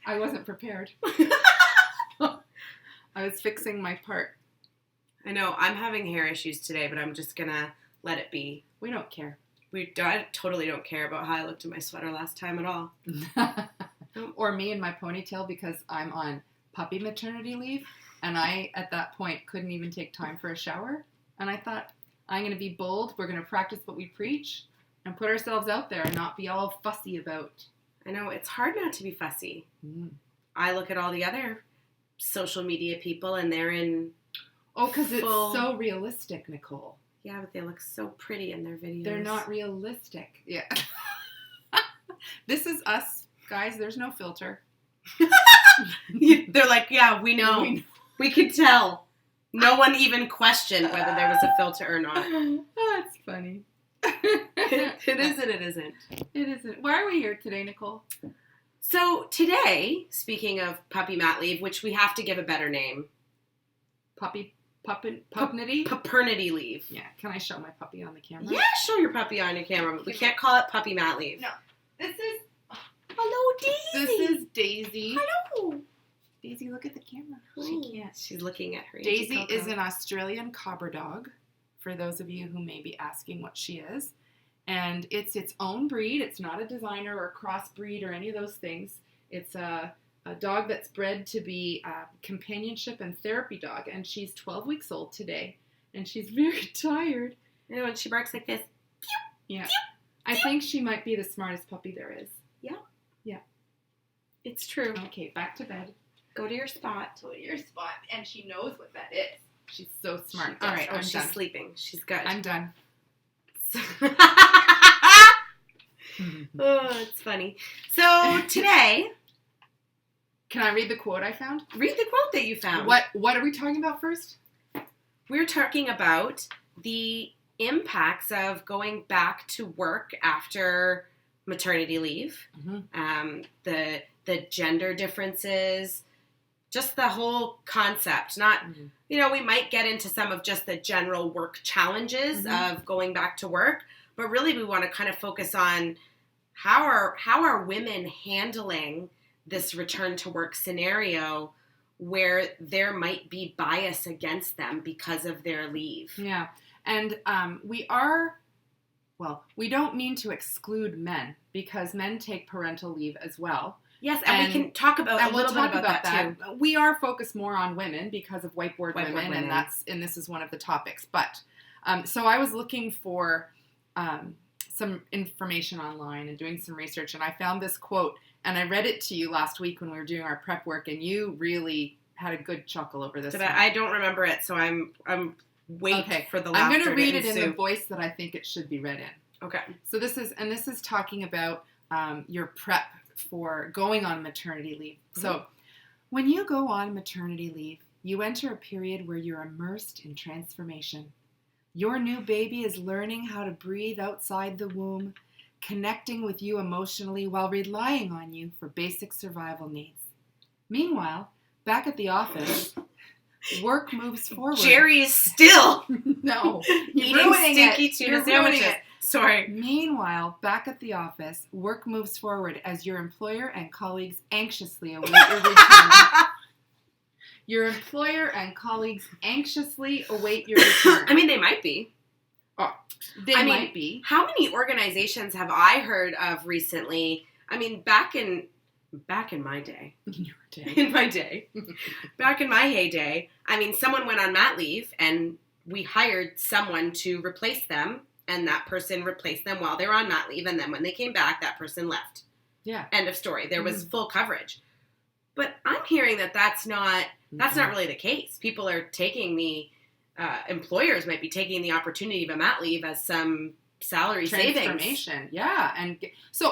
I wasn't prepared. I was fixing my part. I know. I'm having hair issues today, but I'm just going to let it be. We don't care. I totally don't care about how I looked in my sweater last time at all. Or me in my ponytail because I'm on puppy maternity leave. And I, at that point, couldn't even take time for a shower. And I thought, I'm going to be bold. We're going to practice what we preach and put ourselves out there and not be all fussy about. I know. It's hard not to be fussy. Mm. I look at all the other social media people and they're in... Oh, because it's so realistic, Nicole. Yeah, but they look so pretty in their videos. They're not realistic. Yeah. This is us, guys. There's no filter. They're like, yeah, we know. We could tell. No one even questioned whether there was a filter or not. That's funny. It is and it isn't. It isn't. Why are we here today, Nicole? So today, speaking of puppy mat leave, which we have to give a better name. Paternity leave. Yeah. Can I show my puppy on the camera? Yeah, show your puppy on your camera. But we can't call it puppy mat leave. No. This is... Hello, Daisy. This is Daisy. Hello. Daisy, look at the camera. She can't. She's looking at her. Daisy is an Australian Cobber dog, for those of you who may be asking what she is. And it's its own breed. It's not a designer or a crossbreed or any of those things. It's a dog that's bred to be a companionship and therapy dog. And she's 12 weeks old today. And she's very tired. You know, when she barks like this. Yeah. I think she might be the smartest puppy there is. Yeah. Yeah. It's true. Okay, back to bed. Go to your spot. Go to your spot. And she knows what that is. She's so smart. All right, she's done. Sleeping. She's good. I'm done. Oh, it's funny. So today... Can I read the quote I found? Read the quote that you found. What are we talking about first? We're talking about the impacts of going back to work after maternity leave, the gender differences, just the whole concept. Not, we might get into some of just the general work challenges of going back to work, but really we want to kind of focus on how are women handling this return to work scenario where there might be bias against them because of their leave. Yeah. And we don't mean to exclude men because men take parental leave as well. Yes, and we can talk about a little bit about that too. We are focused more on women because of whiteboard women, and this is one of the topics. But so I was looking for some information online and doing some research, and I found this quote, and I read it to you last week when we were doing our prep work, and you really had a good chuckle over this. I don't remember it, so I'm waiting for the laughter. I'm going to read it in the voice that I think it should be read in. Okay. So this is talking about your prep for going on maternity leave. Mm-hmm. So when you go on maternity leave, you enter a period where you're immersed in transformation. Your new baby is learning how to breathe outside the womb, connecting with you emotionally while relying on you for basic survival needs. Meanwhile, back at the office, work moves forward. Jerry is still no eating stinky tuna sandwiches. Sorry. Meanwhile, back at the office, work moves forward as your employer and colleagues anxiously await your return. Your employer and colleagues anxiously await your return. I mean, they might be. Oh, they might be. How many organizations have I heard of recently? I mean, back in my day. In your day. In my day. Back in my heyday, I mean, someone went on mat leave and we hired someone to replace them, and that person replaced them while they were on mat leave, and then when they came back, that person left. Yeah. End of story. There was full coverage. But I'm hearing that that's not really the case. People are taking employers might be taking the opportunity of a mat leave as some salary transformation. Savings. Yeah. And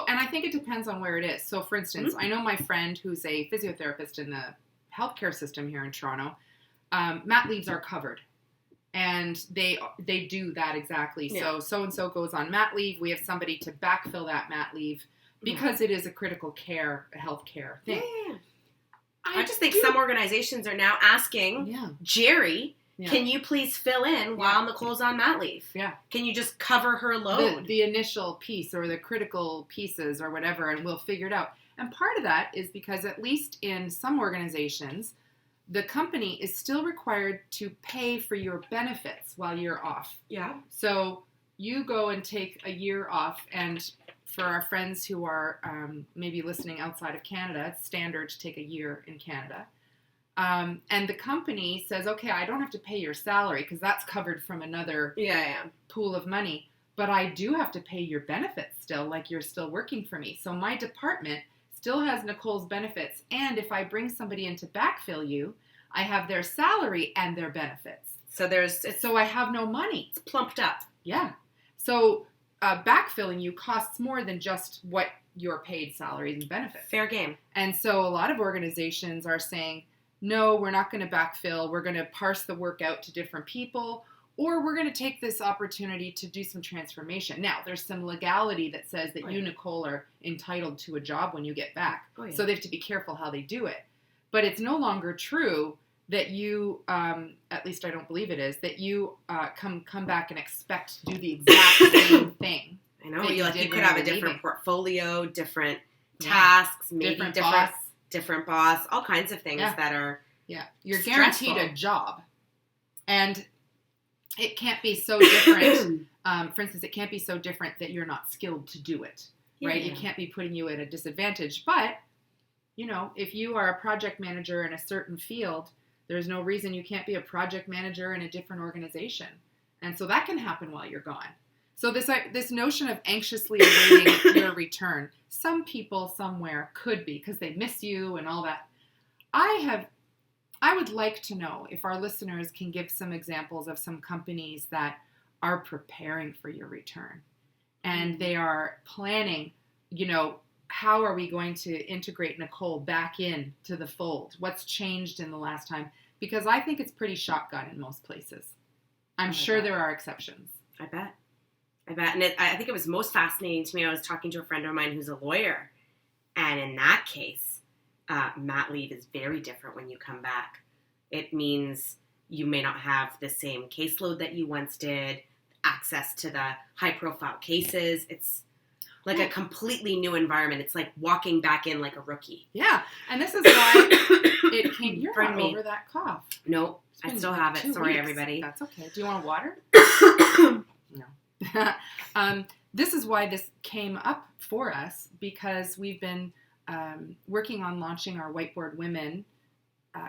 I think it depends on where it is. So for instance, I know my friend who's a physiotherapist in the healthcare system here in Toronto, mat leaves are covered. And they do that exactly. Yeah. So-and-so goes on mat leave. We have somebody to backfill that mat leave because it is a critical care, healthcare thing. Yeah. I just think some organizations are now asking Jerry, can you please fill in while Nicole's on mat leave? Yeah. Can you just cover her load? The initial piece or the critical pieces or whatever, and we'll figure it out. And part of that is because, at least in some organizations, the company is still required to pay for your benefits while you're off. Yeah. So you go and take a year off, and for our friends who are maybe listening outside of Canada, it's standard to take a year in Canada. And the company says, okay, I don't have to pay your salary because that's covered from another pool of money, but I do have to pay your benefits still, like you're still working for me. So my department still has Nicole's benefits, and if I bring somebody in to backfill you, I have their salary and their benefits. So I have no money. It's plumped up. Yeah. So backfilling you costs more than just what your paid salaries and benefits. Fair game. And so a lot of organizations are saying, no, we're not going to backfill. We're going to parse the work out to different people, or we're going to take this opportunity to do some transformation. Now, there's some legality that says that you, Nicole, are entitled to a job when you get back. So they have to be careful how they do it. But it's no longer true that you, at least I don't believe it is, that you come back and expect to do the exact same thing. I know. You could have a different portfolio, different tasks, maybe different boss, all kinds of things that are You're guaranteed a job. And it can't be so different. For instance, it can't be so different that you're not skilled to do it, right? It can't be putting you at a disadvantage. But, if you are a project manager in a certain field, there's no reason you can't be a project manager in a different organization. And so that can happen while you're gone. So this notion of anxiously awaiting your return, some people somewhere could be because they miss you and all that. I would like to know if our listeners can give some examples of some companies that are preparing for your return. And they are planning, how are we going to integrate Nicole back into the fold? What's changed in the last time? Because I think it's pretty shotgun in most places. I'm sure there are exceptions. I bet. And I think it was most fascinating to me. I was talking to a friend of mine who's a lawyer. And in that case, mat leave is very different when you come back. It means you may not have the same caseload that you once did, access to the high-profile cases. It's like a completely new environment. It's like walking back in like a rookie. Yeah, and this is why it came. You're not over that cough. No, I still have it. Sorry, weeks. Everybody. That's okay. Do you want water? No. This is why this came up for us, because we've been working on launching our Whiteboard Women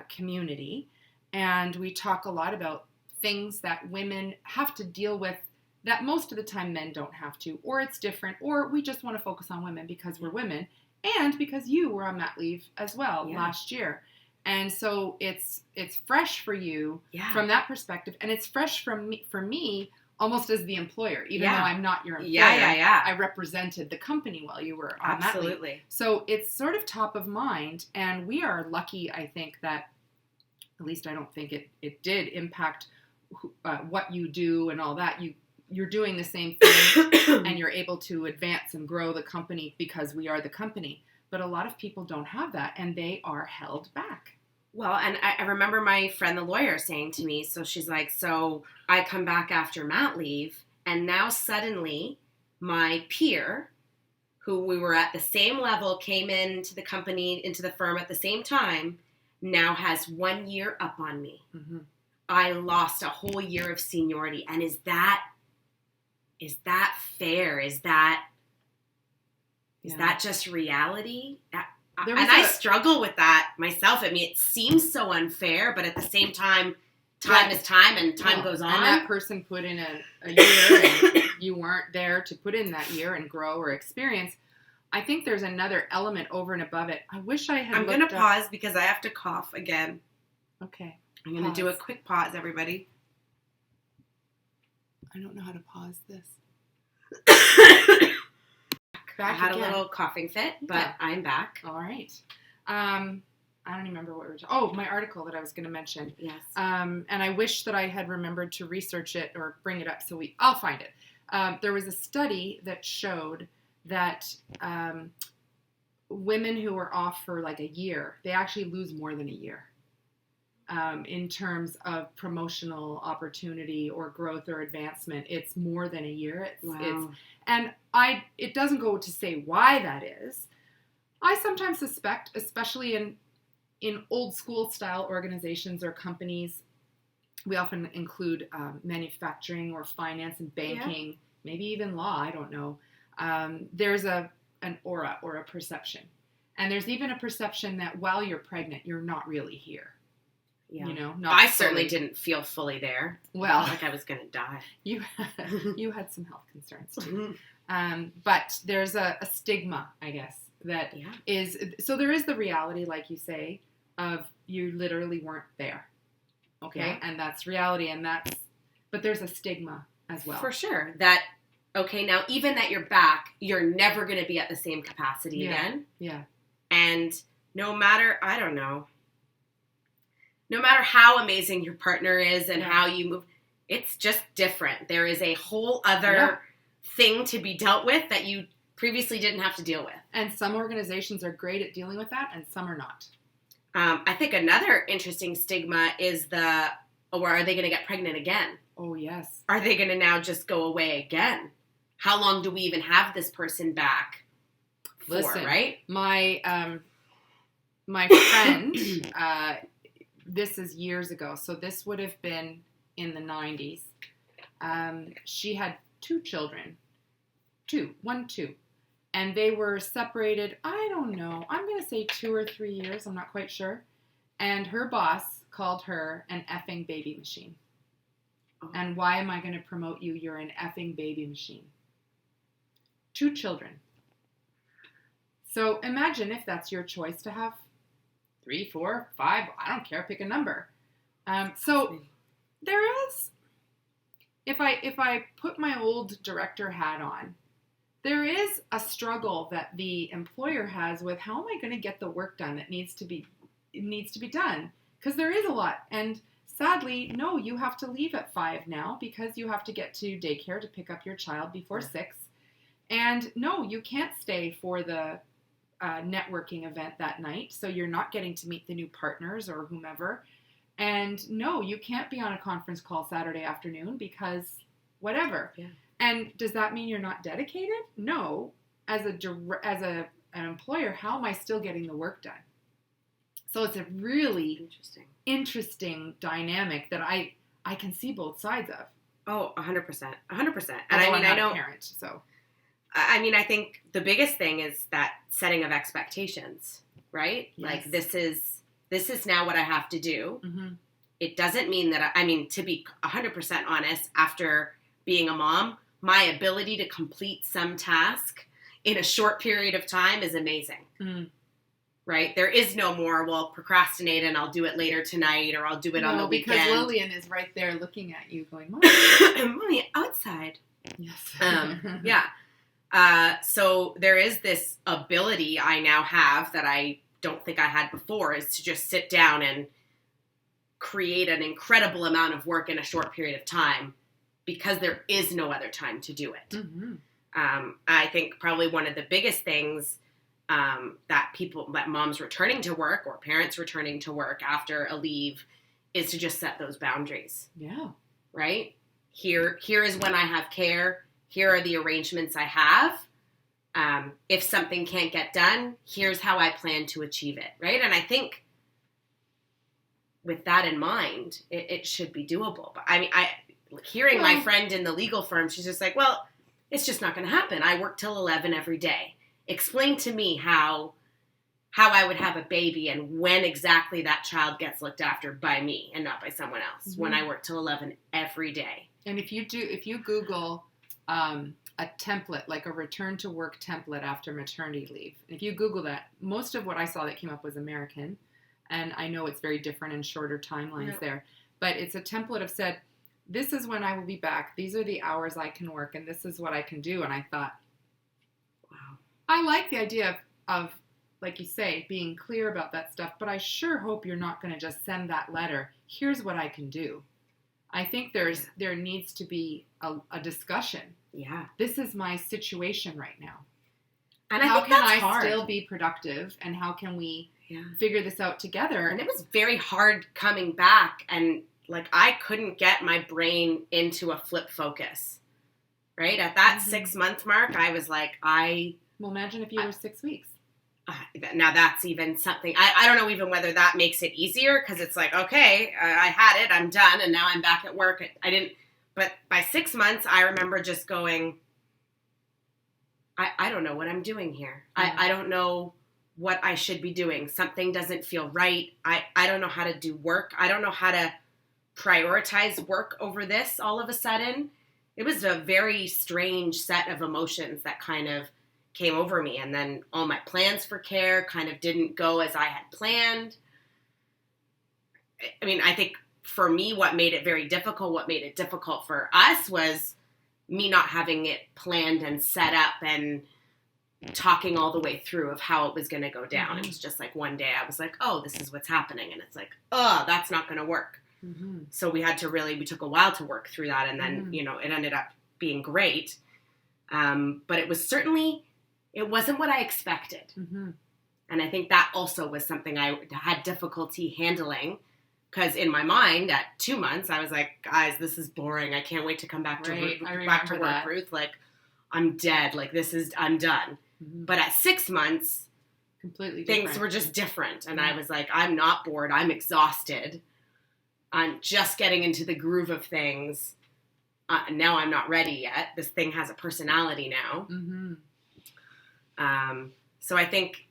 community, and we talk a lot about things that women have to deal with that most of the time men don't have to, or it's different, or we just want to focus on women because we're women, and because you were on mat leave as well last year. And so it's fresh for you from that perspective, and it's fresh for me almost as the employer, even though I'm not your employer. I represented the company while you were on mat leave. So it's sort of top of mind, and we are lucky, I think, that, at least I don't think it did impact what you do and all that. You're doing the same thing, and you're able to advance and grow the company because we are the company. But a lot of people don't have that, and they are held back. Well, and I remember my friend, the lawyer, saying to me, so she's like, so I come back after mat leave, and now suddenly my peer, who we were at the same level, came into the company, into the firm at the same time, now has 1 year up on me. Mm-hmm. I lost a whole year of seniority. And is that fair? Is that just reality? I struggle with that myself. I mean, it seems so unfair, but at the same time, time is time, and time goes on. And that person put in a year, and you weren't there to put in that year and grow or experience. I think there's another element over and above it. I wish I had I'm going to pause because I have to cough again. Okay. I'm going to do a quick pause, everybody. I don't know how to pause this. I had a little coughing fit, but I'm back. All right. I don't even remember what we were talking about. Oh, my article that I was going to mention. Yes. And I wish that I had remembered to research it or bring it up, so I'll find it. There was a study that showed that women who are off for like a year, they actually lose more than a year in terms of promotional opportunity or growth or advancement. It's more than a year. It doesn't go to say why that is, I sometimes suspect, especially in old school style organizations or companies, we often include manufacturing or finance and banking, maybe even law, I don't know. There's an aura or a perception. And there's even a perception that while you're pregnant, you're not really here. Yeah. You know, I certainly didn't feel fully there. Well, like I was going to die. You had some health concerns too. But there's a stigma, I guess, that is, so there is the reality, like you say, of you literally weren't there. Okay. Yeah. And that's reality. But there's a stigma as well. For sure. That, okay, now even that you're back, you're never going to be at the same capacity again. Yeah. And no matter, I don't know, no matter how amazing your partner is and how you move, it's just different. There is a whole other thing to be dealt with that you previously didn't have to deal with. And some organizations are great at dealing with that and some are not. I think another interesting stigma is or are they going to get pregnant again? Oh, yes. Are they going to now just go away again? How long do we even have this person back for, right? My friend, this is years ago, so this would have been in the 90s. She had 2 children. 2. And they were separated, I don't know, I'm going to say 2 or 3 years, I'm not quite sure. And her boss called her an effing baby machine. Oh. And why am I going to promote you? You're an effing baby machine. 2 children. So imagine if that's your choice to have 3, 4, 5, I don't care, pick a number. So there is, if I put my old director hat on, there is a struggle that the employer has with how am I going to get the work done that needs to be done? Because there is a lot. And sadly, no, you have to leave at 5 now because you have to get to daycare to pick up your child before 6. And no, you can't stay for the networking event that night. So you're not getting to meet the new partners or whomever. And no, you can't be on a conference call Saturday afternoon because whatever. Yeah. And does that mean you're not dedicated? No. As an employer, how am I still getting the work done? So it's a really interesting dynamic that I can see both sides of. Oh, 100%. 100%. And I'm not a parent, so. I think the biggest thing is that setting of expectations, right? Yes. Like this is now what I have to do. Mm-hmm. It doesn't mean that to be 100% honest, after being a mom, my ability to complete some task in a short period of time is amazing. Mm. Right? There is no more, procrastinate and I'll do it later tonight or I'll do it on the weekend. Because Lillian is right there looking at you going, Mommy, outside. Yes. Yeah. So there is this ability I now have that I don't think I had before, is to just sit down and create an incredible amount of work in a short period of time because there is no other time to do it. Mm-hmm. I think probably one of the biggest things that moms returning to work or parents returning to work after a leave is to just set those boundaries. Yeah. Right? Here is when I have care. Here are the arrangements I have. If something can't get done, here's how I plan to achieve it. Right? And I think with that in mind, it should be doable. But hearing my friend in the legal firm, she's just like, well, it's just not going to happen. I work till 11 every day. Explain to me how I would have a baby and when exactly that child gets looked after by me and not by someone else. Mm-hmm. When I work till 11 every day. And if you Google a template, like a return to work template after maternity leave, if you Google that, most of what I saw that came up was American. And I know it's very different and shorter timelines there. But it's a template of said, this is when I will be back. These are the hours I can work and this is what I can do. And I thought, wow. I like the idea of, like you say, being clear about that stuff, but I sure hope you're not going to just send that letter, here's what I can do. I think there needs to be a discussion. Yeah. This is my situation right now. And how can I hard. Still be productive and how can we figure this out together? And it was very hard coming back and I couldn't get my brain into a flip focus. Right? At that 6-month mark, I was like, Well, imagine if you were 6 weeks. Now that's even something, I don't know even whether that makes it easier, because it's like, okay, I had it, I'm done, and now I'm back at work. But by 6 months, I remember just going, I don't know what I'm doing here. I don't know what I should be doing. Something doesn't feel right. I don't know how to do work. I don't know how to prioritize work over this all of a sudden. It was a very strange set of emotions that kind of came over me. And then all my plans for care kind of didn't go as I had planned. I mean, I think for me, what made it difficult for us was me not having it planned and set up and talking all the way through of how it was going to go down. Mm-hmm. It was just like one day I was like, oh, this is what's happening. And it's like, oh, that's not going to work. Mm-hmm. So we took a while to work through that. And then, it ended up being great. But it wasn't what I expected. Mm-hmm. And I think that also was something I had difficulty handling, because in my mind at 2 months, I was like, guys, this is boring. I can't wait to come back to work, Ruth. Like, I'm dead. Like, I'm done. Mm-hmm. But at 6 months, completely things were just different. And I was like, I'm not bored. I'm exhausted. I'm just getting into the groove of things. Now I'm not ready yet. This thing has a personality now. Mm-hmm. So I think,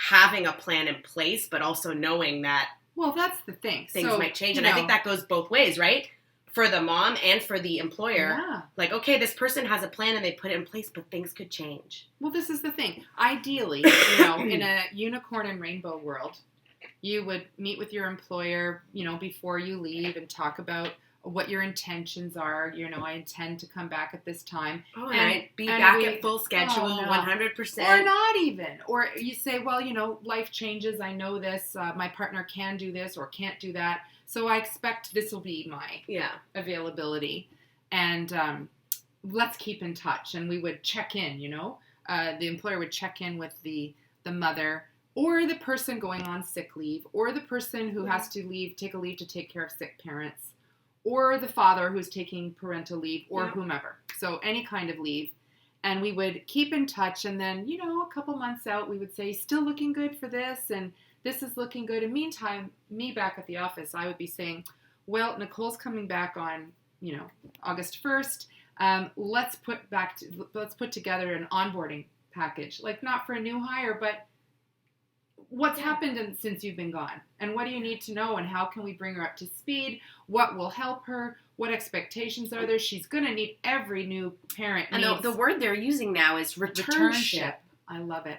having a plan in place, but also knowing that, well, that's the thing. Things might change. And I think that goes both ways, right? For the mom and for the employer. Yeah. Like, okay, this person has a plan and they put it in place, but things could change. Well, this is the thing. Ideally, in a unicorn and rainbow world, you would meet with your employer, before you leave and talk about what your intentions are. I intend to come back at this time. Oh, and I'd be back at full schedule, 100%. Or not even. Or you say, well, life changes. I know this. My partner can do this or can't do that. So I expect this will be my availability. And let's keep in touch. And we would check in, the employer would check in with the mother, or the person going on sick leave, or the person who has to take a leave to take care of sick parents, or the father who's taking parental leave, or whomever. So any kind of leave. And we would keep in touch. And then, a couple months out, we would say, still looking good for this, and this is looking good. And meantime, me back at the office, I would be saying, well, Nicole's coming back on, August 1st. Let's put together an onboarding package. Like, not for a new hire, but what's happened since you've been gone, and what do you need to know, and how can we bring her up to speed? What will help her? What expectations are there? She's going to need every new parent. And the word they're using now is returnship. I love it.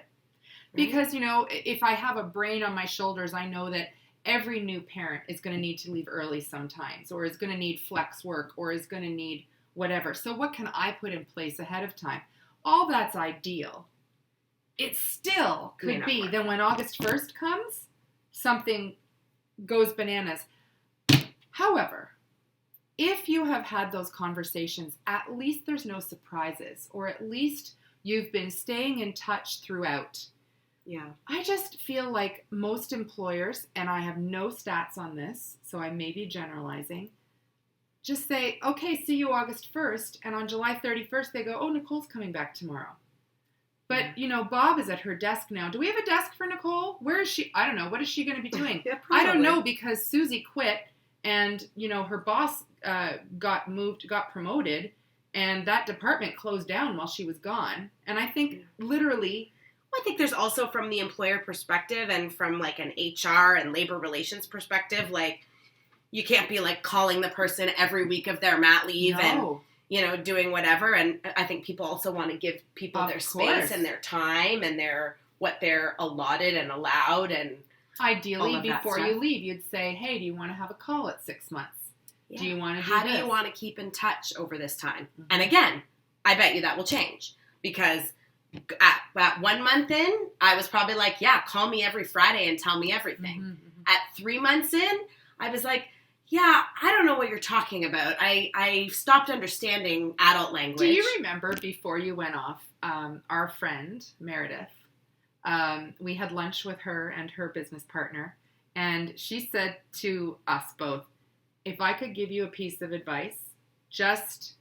Because, if I have a brain on my shoulders, I know that every new parent is going to need to leave early sometimes, or is going to need flex work, or is going to need whatever. So what can I put in place ahead of time? All that's ideal. It still could be that when August 1st comes, something goes bananas. However, if you have had those conversations, at least there's no surprises, or at least you've been staying in touch throughout. Yeah. I just feel like most employers, and I have no stats on this, so I may be generalizing, just say, okay, see you August 1st, and on July 31st they go, oh, Nicole's coming back tomorrow. But, Bob is at her desk now. Do we have a desk for Nicole? Where is she? I don't know. What is she going to be doing? I don't know, because Susie quit, and, her boss got promoted, and that department closed down while she was gone. And I think literally... Well, I think there's also, from the employer perspective and from, like, an HR and labor relations perspective, like, you can't be, like, calling the person every week of their mat leave and... doing whatever. And I think people also want to give people their space and their time and what they're allotted and allowed. And ideally, before you leave, you'd say, hey, do you want to have a call at 6 months? Yeah. Do you want to do How do you want to keep in touch over this time? Mm-hmm. And again, I bet you that will change, because at 1 month in, I was probably like, yeah, call me every Friday and tell me everything. Mm-hmm, mm-hmm. At 3 months in, I was like, yeah, I don't know what you're talking about. I stopped understanding adult language. Do you remember, before you went off, our friend, Meredith, we had lunch with her and her business partner, and she said to us both, if I could give you a piece of advice, just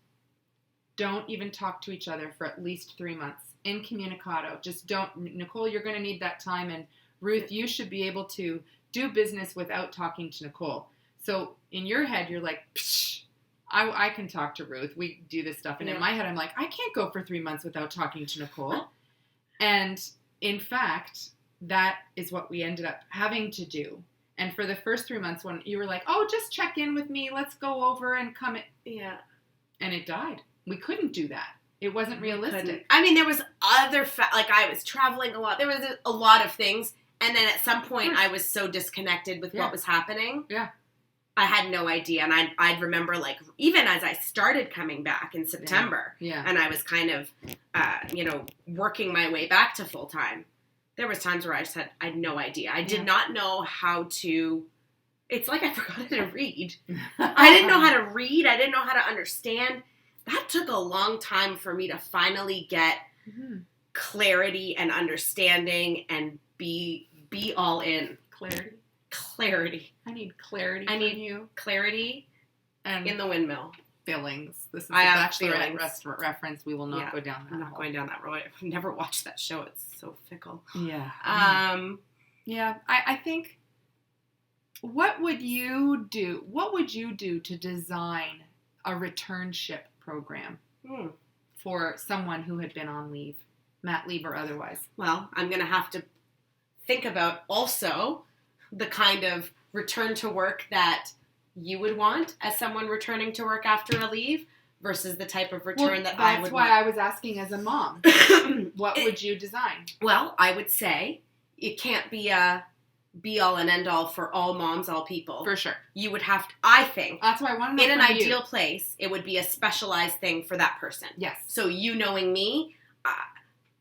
don't even talk to each other for at least 3 months. Incommunicado. Just don't. Nicole, you're going to need that time. And Ruth, you should be able to do business without talking to Nicole. So in your head, you're like, psh, I can talk to Ruth. We do this stuff. And in my head, I'm like, I can't go for 3 months without talking to Nicole. And in fact, that is what we ended up having to do. And for the first 3 months, when you were like, oh, just check in with me. Let's go over and come. Yeah. And it died. We couldn't do that. It wasn't realistic. I mean, there was other, like I was traveling a lot. There was a lot of things. And then at some point, I was so disconnected with what was happening. Yeah. I had no idea. And I'd remember, like, even as I started coming back in September, and I was kind of, working my way back to full-time, there was times where I just I had no idea. I did not know how to, it's like I forgot how to read. I didn't know how to read. I didn't know how to understand. That took a long time for me to finally get clarity and understanding and be all in. Clarity. I need clarity from you. Clarity and in the windmill. Feelings. This is a Bachelorette reference. We will not go down that I'm not going down that road. I've never watched that show. It's so fickle. Yeah. I think, what would you do? What would you do to design a returnship program for someone who had been on leave, mat leave or otherwise? Well, I'm going to have to think about also the kind of return to work that you would want as someone returning to work after a leave versus the type of return that I would want. That's why I was asking as a mom. What would you design? Well, I would say it can't be a be-all and end-all for all moms, all people. For sure. You would have to, I think. That's why I want to know in an ideal place, it would be a specialized thing for that person. Yes. So you knowing me,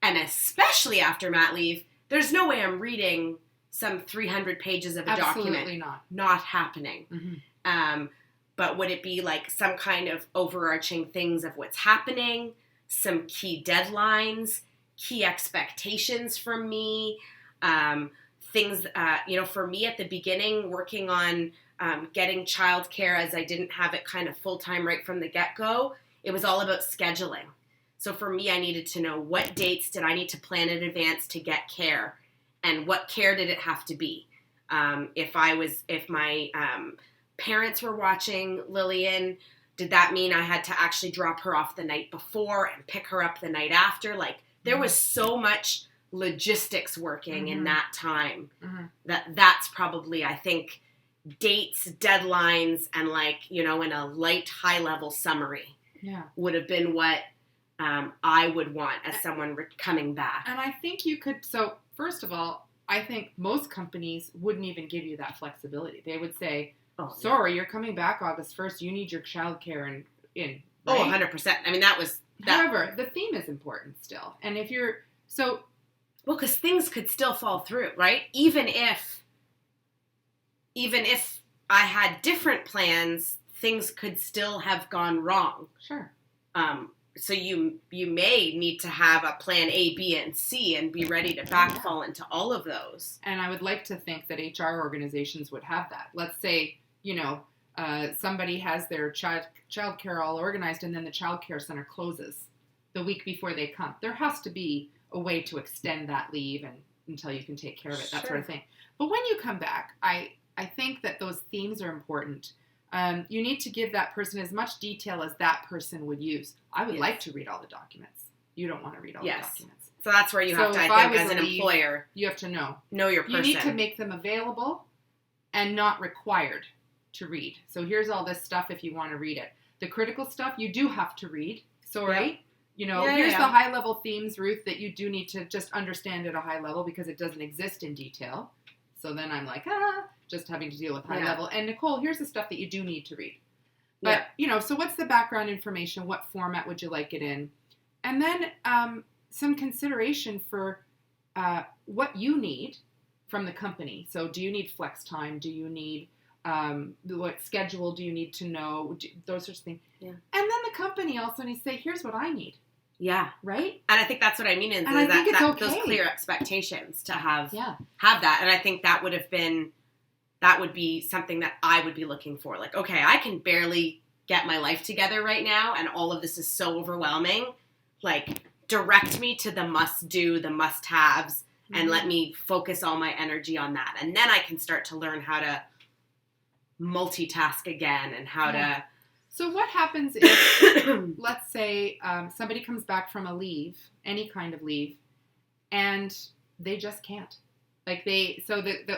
and especially after mat leave, there's no way I'm reading some 300 pages of a document. Absolutely not. Not happening. Mm-hmm. But would it be like some kind of overarching things of what's happening, some key deadlines, key expectations from me, things, for me at the beginning, working on getting childcare as I didn't have it kind of full-time right from the get-go, it was all about scheduling. So for me, I needed to know what dates did I need to plan in advance to get care, and what care did it have to be. If my parents were watching Lillian, did that mean I had to actually drop her off the night before and pick her up the night after? Like, there was so much logistics working in that time that's probably, I think, dates, deadlines, and in a light, high-level summary would have been what I would want as someone coming back. And I think you could, so first of all, I think most companies wouldn't even give you that flexibility. They would say, sorry, you're coming back August 1st, you need your childcare in. Right? Oh, 100%. I mean, that was... However, the theme is important still. And if you're... So... Well, because things could still fall through, right? Even if I had different plans, things could still have gone wrong. Sure. So you may need to have a plan A, B, and C and be ready to backfall into all of those. And I would like to think that HR organizations would have that. Let's say, somebody has their child care all organized and then the child care center closes the week before they come. There has to be a way to extend that leave until you can take care of it, that sort of thing. But when you come back, I think that those themes are important. You need to give that person as much detail as that person would use. I would like to read all the documents. You don't want to read all the documents. So that's where you have to, I think, as an employer, you have to know your person. You need to make them available and not required to read. So here's all this stuff if you want to read it. The critical stuff you do have to read. Sorry. Here's the high-level themes, Ruth, that you do need to just understand at a high level because it doesn't exist in detail. So then I'm like, just having to deal with high level. And Nicole, here's the stuff that you do need to read. But, so what's the background information? What format would you like it in? And then some consideration for what you need from the company. So do you need flex time? Do you need what schedule do you need to know? Those sorts of things. Yeah. And then the company also needs to say, here's what I need. Yeah. Right? And I think that's what I mean is that those clear expectations to have that. And I think that would be something that I would be looking for. Like, okay, I can barely get my life together right now, and all of this is so overwhelming. Like, direct me to the must-do, the must-haves, and let me focus all my energy on that. And then I can start to learn how to multitask again and how to... So what happens if, let's say, somebody comes back from a leave, any kind of leave, and they just can't? Like the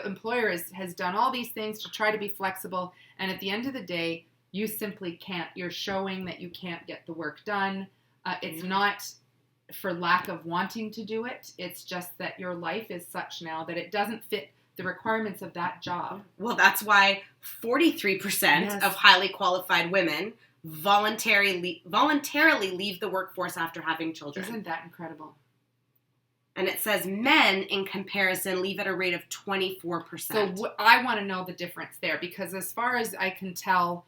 employer has done all these things to try to be flexible, and at the end of the day, you simply can't. You're showing that you can't get the work done. It's not for lack of wanting to do it. It's just that your life is such now that it doesn't fit the requirements of that job. Well, that's why 43% of highly qualified women voluntarily leave the workforce after having children. Isn't that incredible? And it says men, in comparison, leave at a rate of 24%. So I want to know the difference there, because as far as I can tell,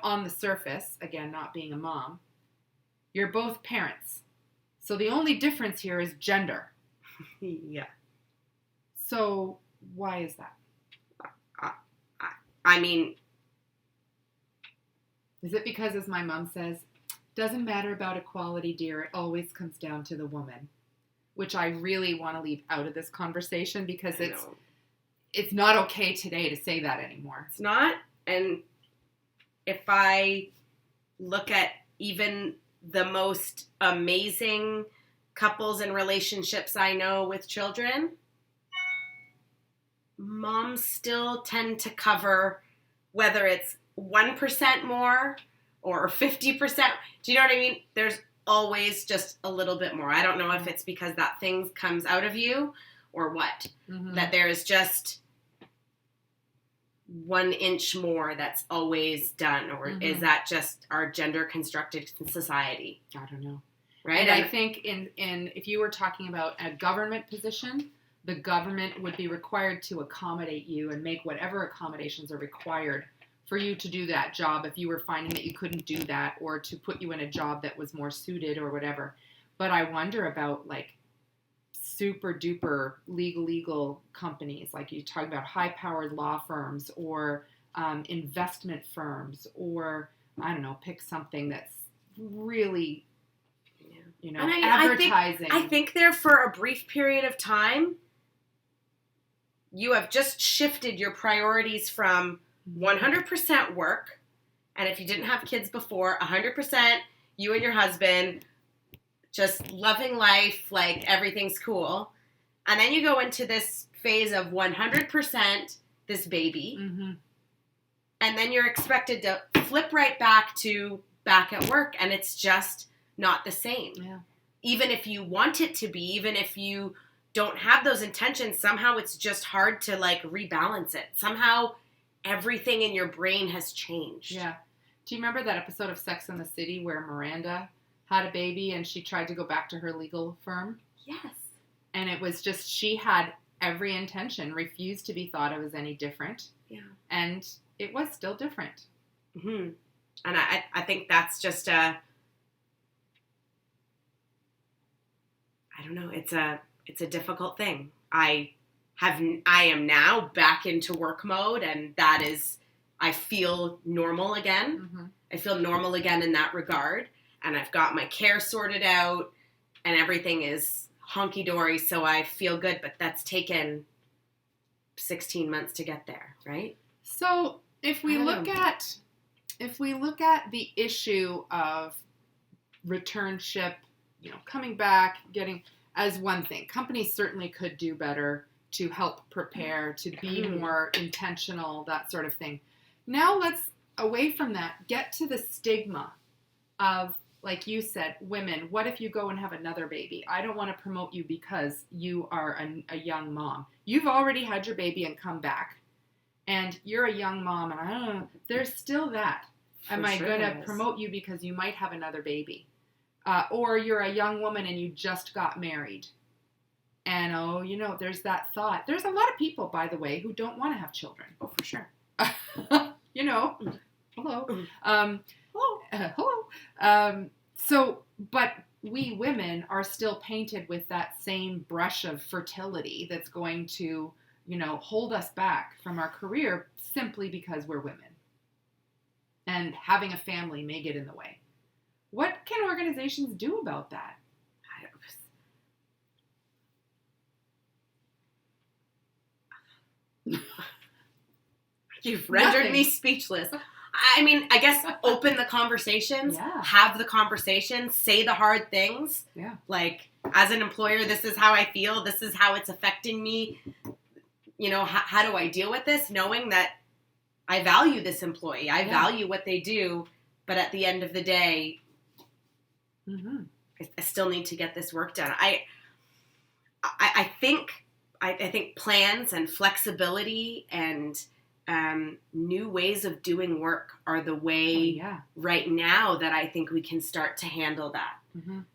on the surface, again, not being a mom, you're both parents. So the only difference here is gender. Yeah. So why is that? I mean... Is it because, as my mom says, doesn't matter about equality, dear, it always comes down to the woman? Which I really want to leave out of this conversation, because it's not okay today to say that anymore. It's not. And if I look at even the most amazing couples and relationships I know with children, moms still tend to cover, whether it's 1% more or 50%. Do you know what I mean? There's always just a little bit more. I don't know if it's because that thing comes out of you or what. Mm-hmm. That there's just 1 inch more that's always done. Or is that just our gender constructed society? I don't know. Right? And I think in if you were talking about a government position, the government would be required to accommodate you and make whatever accommodations are required for you to do that job if you were finding that you couldn't do that, or to put you in a job that was more suited or whatever. But I wonder about like super duper legal companies, like you talk about high-powered law firms or investment firms, or I don't know, pick something that's really, advertising. I think there for a brief period of time, you have just shifted your priorities from 100% work, and if you didn't have kids before, 100% you and your husband just loving life, like everything's cool, and then you go into this phase of 100% this baby, and then you're expected to flip right back at work, and it's just not the same. Yeah. Even if you want it to be, even if you don't have those intentions, somehow it's just hard to like rebalance it. Somehow everything in your brain has changed. Yeah. Do you remember that episode of Sex and the City where Miranda had a baby and she tried to go back to her legal firm? Yes. And it was just, she had every intention, refused to be thought of as any different. Yeah. And it was still different. Mm-hmm. And I think that's just I don't know, it's a difficult thing. I am now back into work mode, and that is, I feel normal again. Mm-hmm. I feel normal again in that regard, and I've got my care sorted out, and everything is honky-dory, so I feel good, but that's taken 16 months to get there, right? So if we look at the issue of returnship, coming back, getting, as one thing, companies certainly could do better to help prepare, to be more intentional, that sort of thing. Now let's, away from that, get to the stigma of, like you said, women. What if you go and have another baby? I don't want to promote you because you are a young mom. You've already had your baby and come back, and you're a young mom, and I don't know, there's still that. Am I going to promote you because you might have another baby? Or you're a young woman and you just got married. And, there's that thought. There's a lot of people, by the way, who don't want to have children. Oh, for sure. Hello. Hello. But we women are still painted with that same brush of fertility that's going to, hold us back from our career simply because we're women. and having a family may get in the way. What can organizations do about that? You've rendered me speechless. I mean, I guess open the conversations, have the conversations, say the hard things. Yeah. Like, as an employer, this is how I feel. This is how it's affecting me. You know, how do I deal with this? Knowing that I value this employee. I value what they do. But at the end of the day, I still need to get this work done. I think plans and flexibility and new ways of doing work are the way right now that I think we can start to handle that,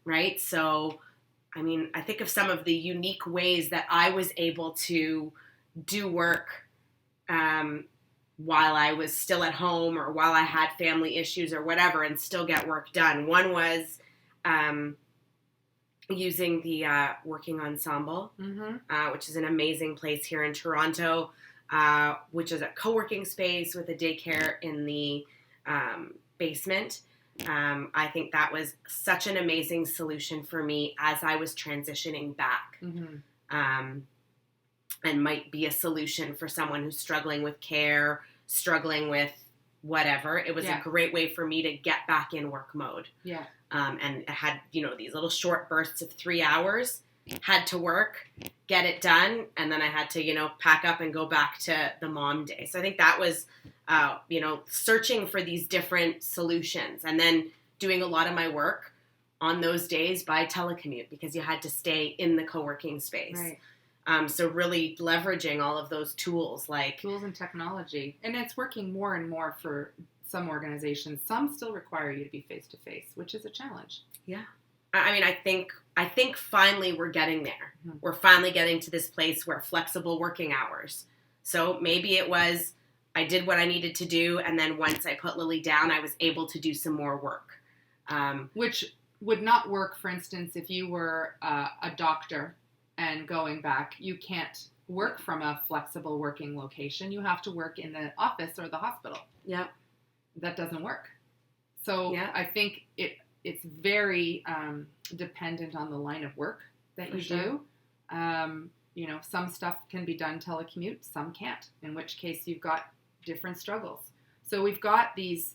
right? So, I mean, I think of some of the unique ways that I was able to do work while I was still at home or while I had family issues or whatever and still get work done. One was using the Working Ensemble, which is an amazing place here in Toronto, which is a co-working space with a daycare in the basement. I think that was such an amazing solution for me as I was transitioning back, and might be a solution for someone who's struggling with care, struggling with whatever. It was a great way for me to get back in work mode. Yeah. And it had, these little short bursts of 3 hours, had to work, get it done, and then I had to, pack up and go back to the mom day. So I think that was, searching for these different solutions and then doing a lot of my work on those days by telecommute because you had to stay in the co-working space. Right. So really leveraging all of those tools tools and technology. And it's working more and more for some organizations. Some still require you to be face-to-face, which is a challenge. Yeah. I mean, I think finally we're getting there. We're finally getting to this place where flexible working hours. So maybe it was I did what I needed to do, and then once I put Lily down, I was able to do some more work. Which would not work, for instance, if you were a doctor and going back. You can't work from a flexible working location. You have to work in the office or the hospital. Yeah. That doesn't work. So I think it's very dependent on the line of work that you do. Some stuff can be done telecommute, some can't, in which case you've got different struggles. So we've got these,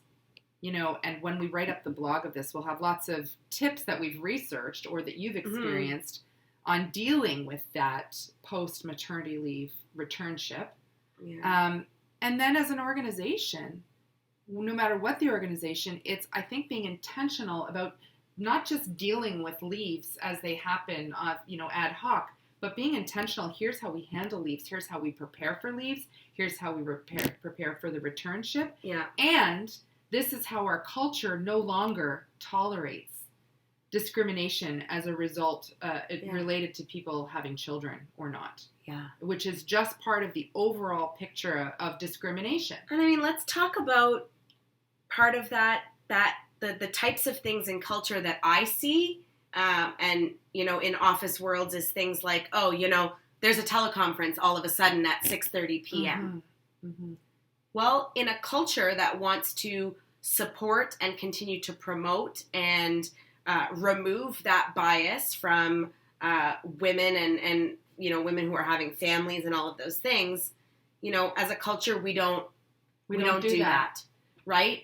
and when we write up the blog of this, we'll have lots of tips that we've researched or that you've experienced on dealing with that post-maternity leave returnship. Yeah. And then as an organization, no matter what the organization, it's, I think, being intentional about not just dealing with leaves as they happen, ad hoc, but being intentional. Here's how we handle leaves. Here's how we prepare for leaves. Here's how we prepare for the returnship. Yeah. And this is how our culture no longer tolerates discrimination as a result related to people having children or not. Yeah. Which is just part of the overall picture of discrimination. And I mean, let's talk about part of that the types of things in culture that I see, and, in office worlds is things like, there's a teleconference all of a sudden at 6:30 p.m. Well, in a culture that wants to support and continue to promote and remove that bias from women and women who are having families and all of those things, as a culture, we don't do that, right?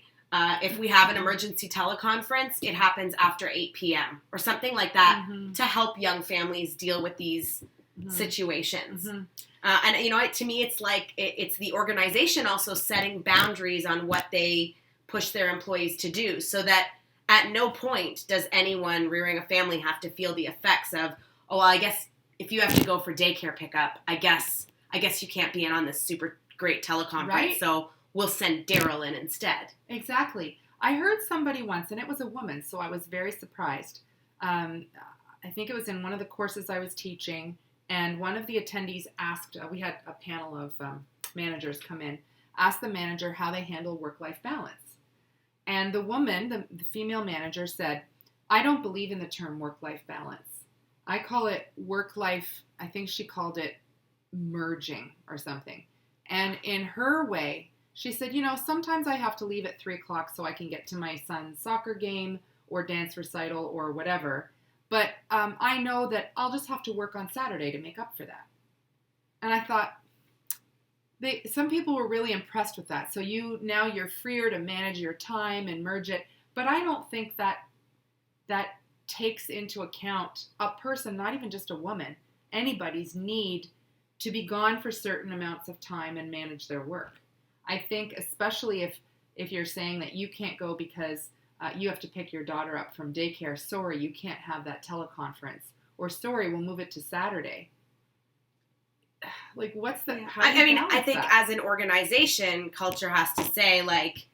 If we have an emergency teleconference, it happens after 8 p.m. or something like that to help young families deal with these situations. And, to me, it's like it's the organization also setting boundaries on what they push their employees to do so that at no point does anyone rearing a family have to feel the effects of, I guess if you have to go for daycare pickup, I guess you can't be in on this super great teleconference. Right. So we'll send Daryl in instead. Exactly. I heard somebody once, and it was a woman, so I was very surprised. I think it was in one of the courses I was teaching, and one of the attendees asked, we had a panel of managers come in, asked the manager how they handle work-life balance. And the woman, the female manager, said, I don't believe in the term work-life balance. I call it work-life, I think she called it merging or something. And in her way, She said, sometimes I have to leave at 3 o'clock so I can get to my son's soccer game or dance recital or whatever. But I know that I'll just have to work on Saturday to make up for that. And I thought, some people were really impressed with that. So now you're freer to manage your time and merge it. But I don't think that takes into account a person, not even just a woman, anybody's need to be gone for certain amounts of time and manage their work. I think especially if you're saying that you can't go because you have to pick your daughter up from daycare, sorry, you can't have that teleconference, or sorry, we'll move it to Saturday. Like, what's the... Yeah. I think as an organization, culture has to say, like,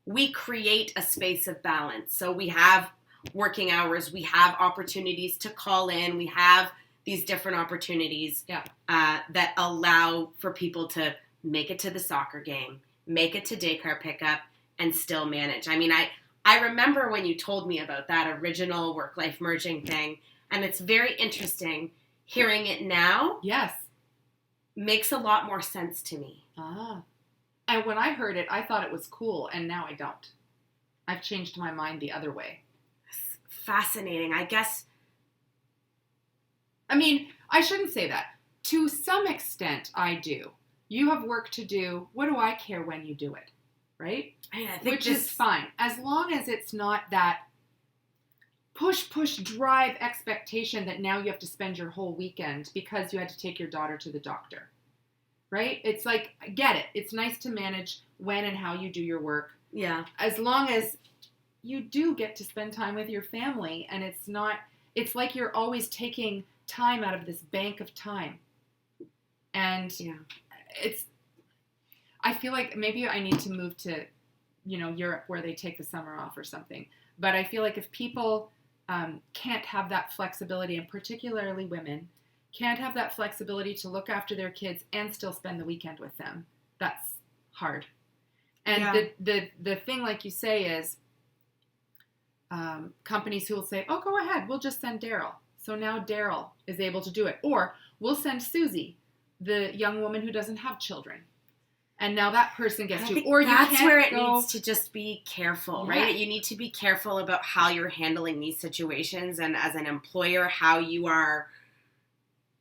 we create a space of balance. So we have working hours, we have opportunities to call in, we have these different opportunities that allow for people to make it to the soccer game, make it to daycare pickup, and still manage. I mean, I remember when you told me about that original work-life merging thing, and it's very interesting. Hearing it now, yes, makes a lot more sense to me. And when I heard it, I thought it was cool, and now I don't. I've changed my mind the other way. Fascinating, I guess. I mean, I shouldn't say that. To some extent, I do. You have work to do. What do I care when you do it? Right? I think Which is fine. As long as it's not that push, drive expectation that now you have to spend your whole weekend because you had to take your daughter to the doctor. Right? It's like, I get it. It's nice to manage when and how you do your work. Yeah. As long as you do get to spend time with your family, and it's like you're always taking time out of this bank of time. And I feel like maybe I need to move to, Europe where they take the summer off or something. But I feel like if people can't have that flexibility, and particularly women, can't have that flexibility to look after their kids and still spend the weekend with them, that's hard. And the thing, like you say, is companies who will say, oh, go ahead, we'll just send Daryl. So now Daryl is able to do it. Or we'll send Susie, the young woman who doesn't have children. And now that person gets to. Or that's where it needs to just be careful, right? You need to be careful about how you're handling these situations, and as an employer, how you are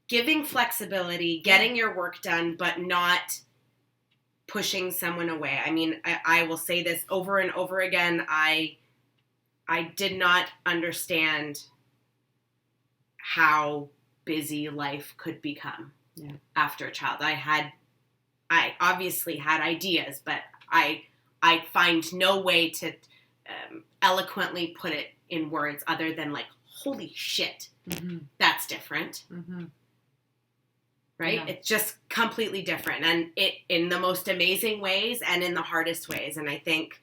giving flexibility, getting your work done, but not pushing someone away. I mean, I will say this over and over again. I did not understand how busy life could become after a child. I obviously had ideas, but I find no way to eloquently put it in words other than like, holy shit, that's different. Right? Yeah. It's just completely different, and it in the most amazing ways and in the hardest ways. And I think,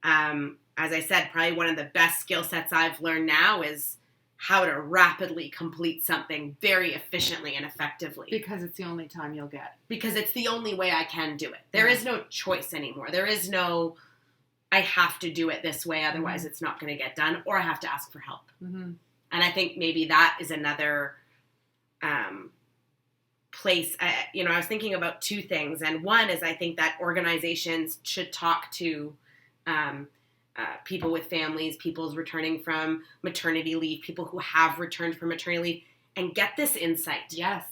as I said, probably one of the best skill sets I've learned now is how to rapidly complete something very efficiently and effectively. Because it's the only time you'll get. Because it's the only way I can do it. There is no choice anymore. There is no, I have to do it this way, otherwise it's not going to get done, or I have to ask for help. And I think maybe that is another place. I was thinking about two things. And one is I think that organizations should talk to people with families, people's returning from maternity leave, people who have returned from maternity leave, and get this insight. Yes.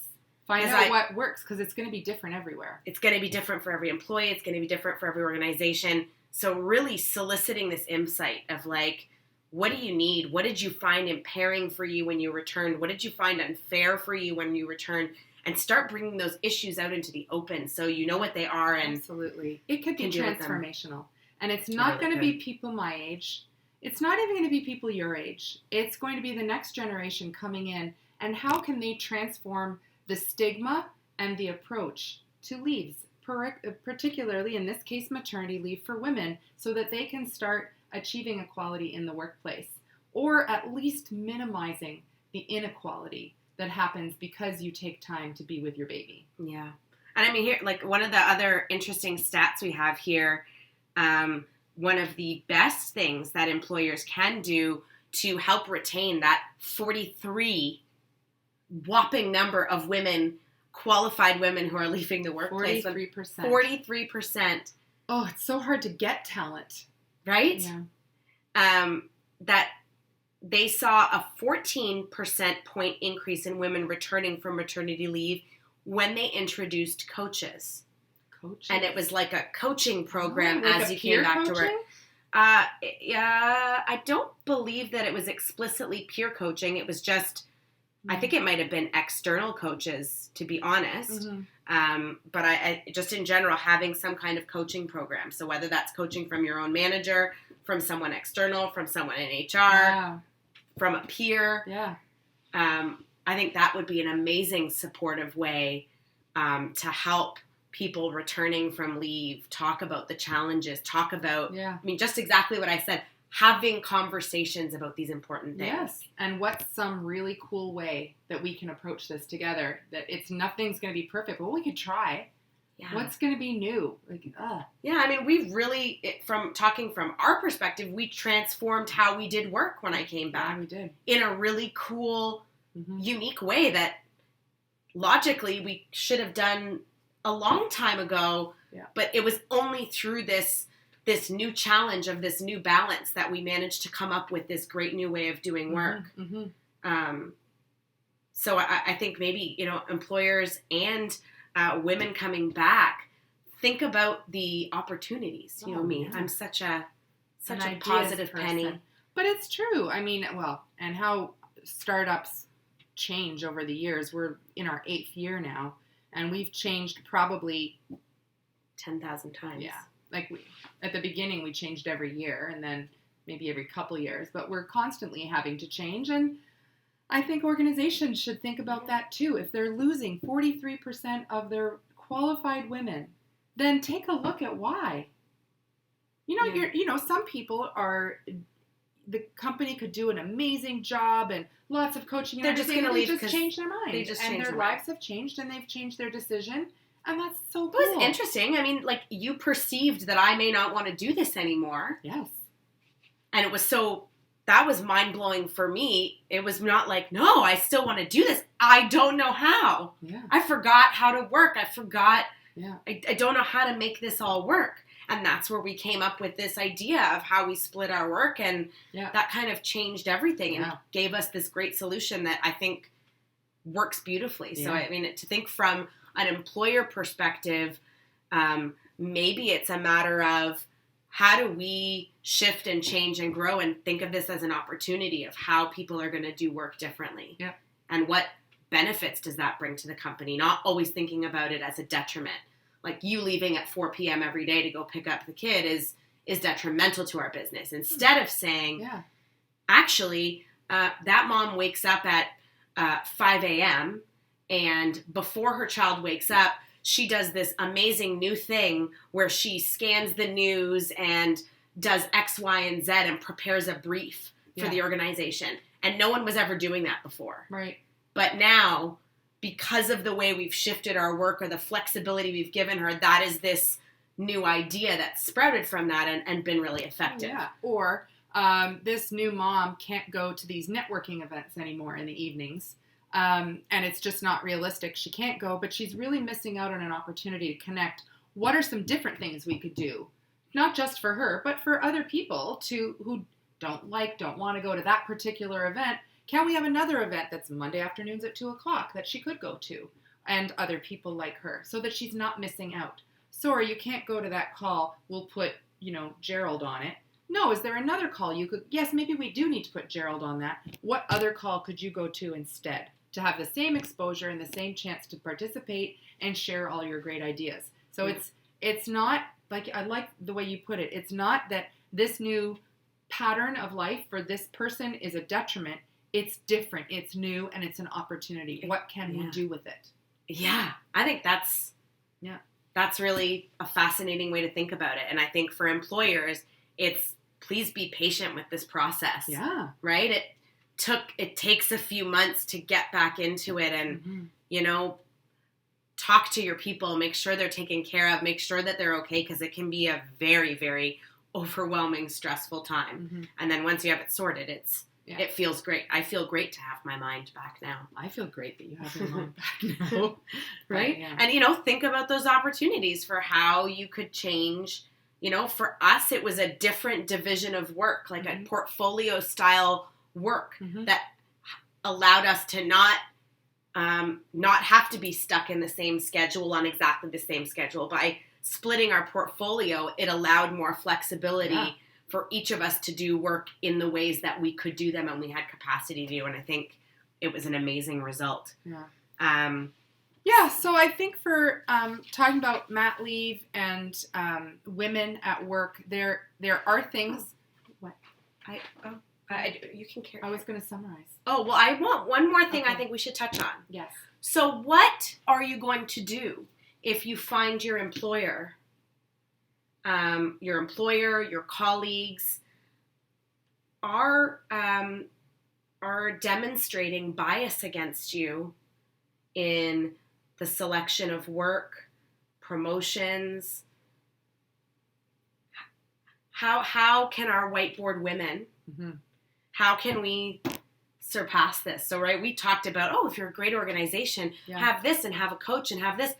Find out what works, because it's going to be different everywhere. It's going to be different for every employee. It's going to be different for every organization. So really soliciting this insight of like, what do you need? What did you find impairing for you when you returned? What did you find unfair for you when you returned? And start bringing those issues out into the open so you know what they are. And absolutely. It could be transformational. And it's not going to be people my age. It's not even going to be people your age. It's going to be the next generation coming in. And how can they transform the stigma and the approach to leaves, particularly in this case maternity leave for women, so that they can start achieving equality in the workplace, or at least minimizing the inequality that happens because you take time to be with your baby. Yeah. And I mean, here, like one of the other interesting stats we have here, one of the best things that employers can do to help retain that 43 whopping number of women qualified women who are leaving the workplace. 43%. 43%. Oh, it's so hard to get talent. Right? Yeah. That they saw a 14% point increase in women returning from maternity leave when they introduced coaches. And it was like a coaching program like as you came back to work. I don't believe that it was explicitly peer coaching. It was just, I think it might have been external coaches, to be honest. But I just in general, having some kind of coaching program. So whether that's coaching from your own manager, from someone external, from someone in HR, from a peer. Yeah. I think that would be an amazing supportive way to help people returning from leave talk about the challenges, talk about, I mean, just exactly what I said, having conversations about these important things. Yes. And what's some really cool way that we can approach this together? That nothing's going to be perfect, but we could try. Yeah. What's going to be new? Yeah, I mean, we've really, from talking from our perspective, we transformed how we did work when I came back. Yeah, we did. In a really cool, unique way that logically we should have done a long time ago, but it was only through this new challenge of this new balance that we managed to come up with this great new way of doing work. So I think maybe, employers and women coming back, think about the opportunities. You know me, I'm such a positive Penny. But it's true. I mean, and how startups change over the years. We're in our 8th year now, and we've changed probably 10,000 times. Yeah. Like at the beginning, we changed every year, and then maybe every couple years. But we're constantly having to change, and I think organizations should think about that too. If they're losing 43% of their qualified women, then take a look at why. Some people are. The company could do an amazing job and lots of coaching. They're just going to leave because change their mind. They just and their lives have changed, and they've changed their decision. And that's so cool. It was interesting. I mean, like, you perceived that I may not want to do this anymore. Yes. And it was that was mind-blowing for me. It was not like, no, I still want to do this. I don't know how. Yeah. I forgot how to work. I forgot. Yeah. I don't know how to make this all work. And that's where we came up with this idea of how we split our work. And that kind of changed everything and gave us this great solution that I think works beautifully. Yeah. So, I mean, to think from an employer perspective, maybe it's a matter of how do we shift and change and grow and think of this as an opportunity of how people are going to do work differently. Yeah. And what benefits does that bring to the company? Not always thinking about it as a detriment. Like, you leaving at 4 p.m. every day to go pick up the kid is detrimental to our business. Instead of saying, actually, that mom wakes up at 5 a.m. and before her child wakes up, she does this amazing new thing where she scans the news and does X, Y, and Z and prepares a brief for the organization. And no one was ever doing that before. Right. But now, because of the way we've shifted our work or the flexibility we've given her, that is this new idea that sprouted from that and been really effective. Yeah. Or this new mom can't go to these networking events anymore in the evenings. And it's just not realistic. She can't go, but she's really missing out on an opportunity to connect. What are some different things we could do? Not just for her, but for other people who don't want to go to that particular event. Can we have another event that's Monday afternoons at 2 o'clock that she could go to, and other people like her, so that she's not missing out? Sorry, you can't go to that call. We'll put, Gerald on it. No, is there another call you could? Yes, maybe we do need to put Gerald on that. What other call could you go to instead to have the same exposure and the same chance to participate and share all your great ideas? So it's not, like, I like the way you put it. It's not that this new pattern of life for this person is a detriment. It's different, it's new, and it's an opportunity. What can we do with it? Yeah, I think that's really a fascinating way to think about it. And I think for employers, it's please be patient with this process. Yeah. Right? It takes a few months to get back into it and, talk to your people, make sure they're taken care of, make sure that they're okay, because it can be a very, very overwhelming, stressful time. And then once you have it sorted, it's Yeah. It feels great. I feel great to have my mind back now. I feel great that you have your mind back now. Right? Yeah. And, think about those opportunities for how you could change. For us, it was a different division of work, like a portfolio style work that allowed us to not have to be stuck in the same schedule on exactly the same schedule. By splitting our portfolio, it allowed more flexibility for each of us to do work in the ways that we could do them and we had capacity to do. And I think it was an amazing result. Yeah. So I think for talking about mat leave and women at work, there are things. What? You can carry. I was going to summarize. Oh, well, I want one more thing I think we should touch on. Yes. So what are you going to do if you find your employer, your colleagues are demonstrating bias against you in the selection of work, promotions? How can our whiteboard women, how can we surpass this? So, right, we talked about, if you're a great organization, have this and have a coach and have this.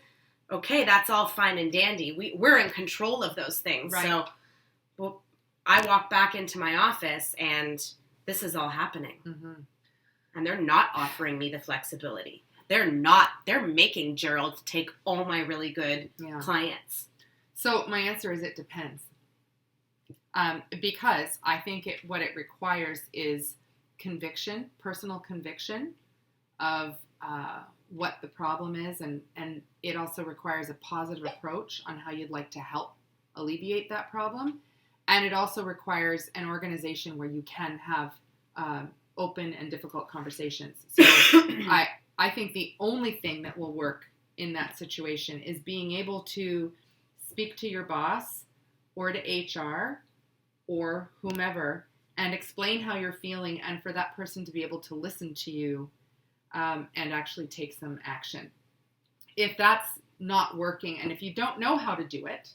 Okay, that's all fine and dandy. We're in control of those things. Right. So, I walk back into my office and this is all happening. And they're not offering me the flexibility. They're making Gerald take all my really good clients. So my answer is it depends. Because I think what it requires is conviction, personal conviction of what the problem is, and it also requires a positive approach on how you'd like to help alleviate that problem. And it also requires an organization where you can have open and difficult conversations. So I think the only thing that will work in that situation is being able to speak to your boss or to HR or whomever and explain how you're feeling, and for that person to be able to listen to you and actually take some action. If that's not working, and if you don't know how to do it,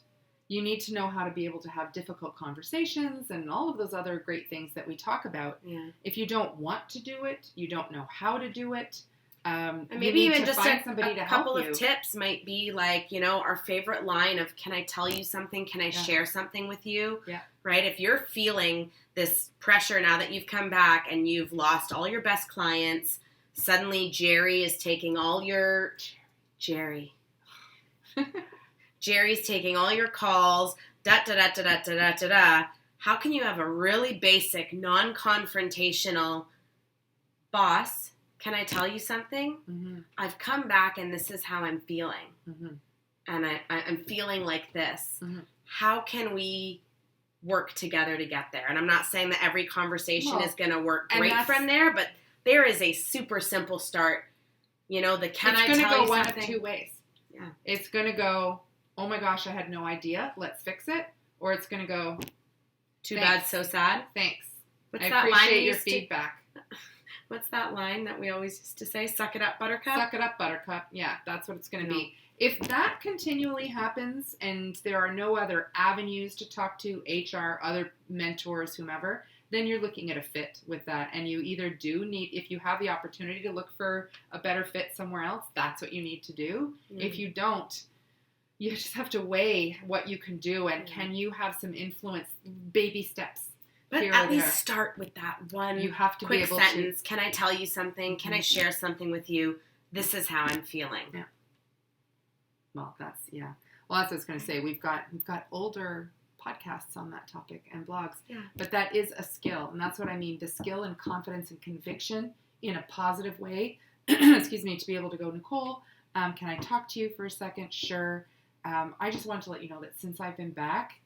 you need to know how to be able to have difficult conversations and all of those other great things that we talk about. Yeah. If you don't want to do it, you don't know how to do it, and maybe even just a couple of tips might be like, our favorite line of, can I tell you something? Can I share something with you? Yeah. Right? If you're feeling this pressure now that you've come back and you've lost all your best clients, suddenly Jerry's taking all your calls, How can you have a really basic, non-confrontational boss? Can I tell you something? I've come back and this is how I'm feeling. And I'm feeling like this. How can we work together to get there? And I'm not saying that every conversation is going to work great from there, but there is a super simple start. It's going to go one of two ways. Yeah. It's going to go, oh my gosh, I had no idea. Let's fix it. Or it's going to go, too bad, so sad. Thanks. I appreciate your feedback. What's that line that we always used to say? Suck it up, buttercup? Suck it up, buttercup. Yeah, that's what it's going to be. If that continually happens and there are no other avenues to talk to, HR, other mentors, whomever, then you're looking at a fit with that. And you either do need, if you have the opportunity to look for a better fit somewhere else, that's what you need to do. If you don't, you just have to weigh what you can do and can you have some influence, baby steps. But at least start with that one you have to quick be able sentence. Can I tell you something? Can I share something with you? This is how I'm feeling. Yeah. Well, that's what I was going to say. We've got older podcasts on that topic and blogs. Yeah. But that is a skill, and that's what I mean. The skill and confidence and conviction in a positive way. Excuse me, to be able to go, Nicole, can I talk to you for a second? Sure. I just wanted to let you know that since I've been back,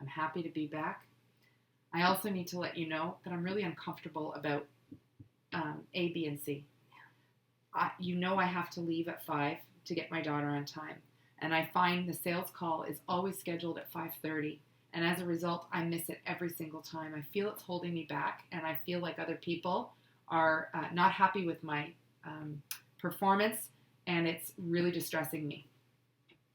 I'm happy to be back. I also need to let you know that I'm really uncomfortable about A, B, and C. I have to leave at 5 to get my daughter on time. And I find the sales call is always scheduled at 5:30. And as a result, I miss it every single time. I feel it's holding me back. And I feel like other people are not happy with my performance. And it's really distressing me.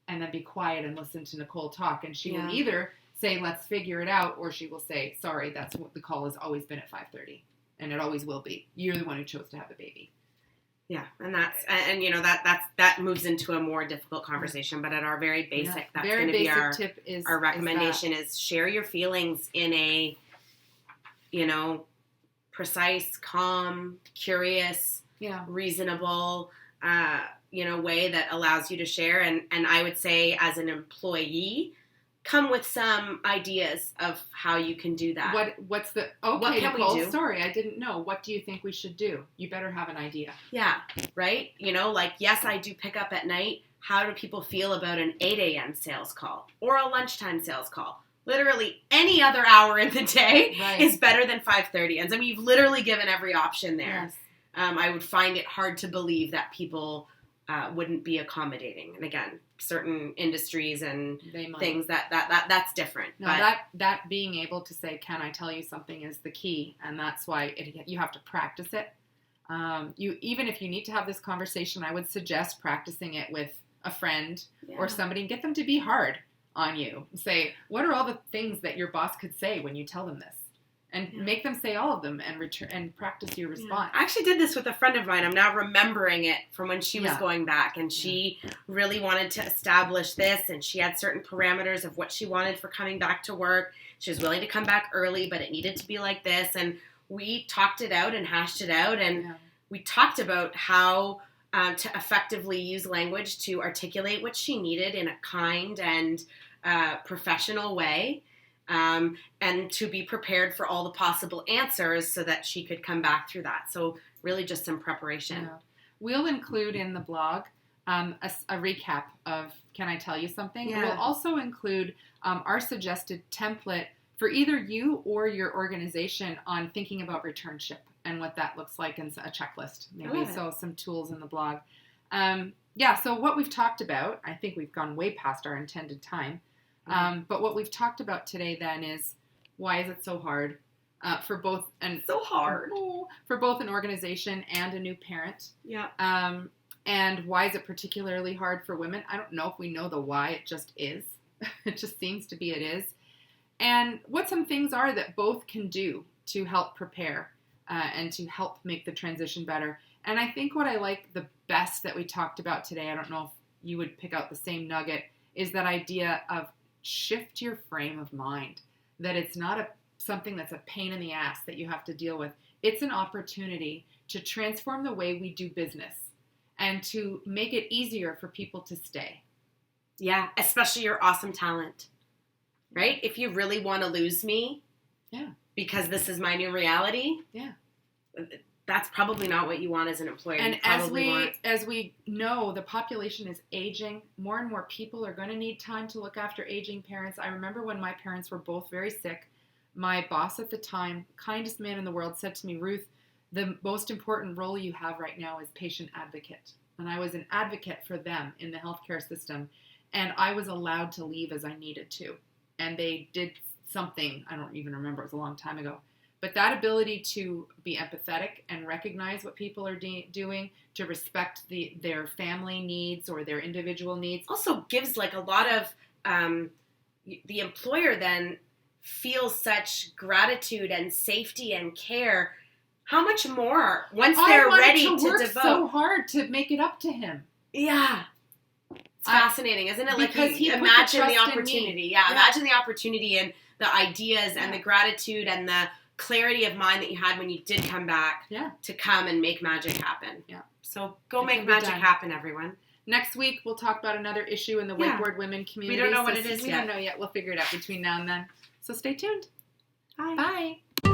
And then be quiet and listen to Nicole talk. And she will either say, let's figure it out, or she will say, sorry, that's what the call has always been at 5:30. and it always will be. You're the one who chose to have the baby. Yeah, and that moves into a more difficult conversation. But at our very basic, that's going to be our tip. Our recommendation is share your feelings in a, precise, calm, curious, reasonable, way that allows you to share. And I would say, as an employee, come with some ideas of how you can do that. What can Nicole, we do? Sorry, I didn't know. What do you think we should do? You better have an idea. Yeah, right? Yes, I do pick up at night. How do people feel about an 8 a.m. sales call or a lunchtime sales call? Literally any other hour in the day is better than 5:30. And so you've literally given every option there. Yes. I would find it hard to believe that people wouldn't be accommodating. And again, certain industries and things that's different. No, that being able to say, can I tell you something, is the key. And that's why you have to practice it. Even if you need to have this conversation, I would suggest practicing it with a friend or somebody and get them to be hard on you. Say, what are all the things that your boss could say when you tell them this? And make them say all of them and practice your response. I actually did this with a friend of mine. I'm now remembering it from when she was going back. And she really wanted to establish this. And she had certain parameters of what she wanted for coming back to work. She was willing to come back early, but it needed to be like this. And we talked it out and hashed it out. And we talked about how to effectively use language to articulate what she needed in a kind and professional way. And to be prepared for all the possible answers so that she could come back through that. So really just some preparation. Yeah. We'll include in the blog a recap of Can I Tell You Something? Yeah. We'll also include our suggested template for either you or your organization on thinking about returnship and what that looks like, and a checklist maybe. So some tools in the blog. So what we've talked about, I think we've gone way past our intended time. But what we've talked about today then is, why is it so hard for both for both an organization and a new parent? Yeah. And why is it particularly hard for women? I don't know if we know the why. It just is. It just seems to be it is. And what some things are that both can do to help prepare and to help make the transition better. And I think what I like the best that we talked about today, I don't know if you would pick out the same nugget, is that idea of shift your frame of mind, that it's not something that's a pain in the ass that you have to deal with. It's an opportunity to transform the way we do business and to make it easier for people to stay. Yeah, especially your awesome talent, right? If you really want to lose me because this is my new reality, that's probably not what you want as an employer. And as we know, the population is aging. More and more people are going to need time to look after aging parents. I remember when my parents were both very sick, my boss at the time, kindest man in the world, said to me, Ruth, the most important role you have right now is patient advocate. And I was an advocate for them in the healthcare system. And I was allowed to leave as I needed to. And they did something, I don't even remember, it was a long time ago. But that ability to be empathetic and recognize what people are doing, to respect their family needs or their individual needs. Also gives like a lot of, the employer then feels such gratitude and safety and care. How much more once they're ready to devote? So hard to make it up to him. Yeah. It's fascinating, isn't it? Like, because he imagine the opportunity. Yeah, imagine the opportunity and the ideas and the gratitude and the clarity of mind that you had when you did come back to come and make magic happen. Yeah. So go make magic happen, everyone. Next week, we'll talk about another issue in the wakeboard women community. We don't know what it is yet. We don't know yet. We'll figure it out between now and then. So stay tuned. Bye. Bye.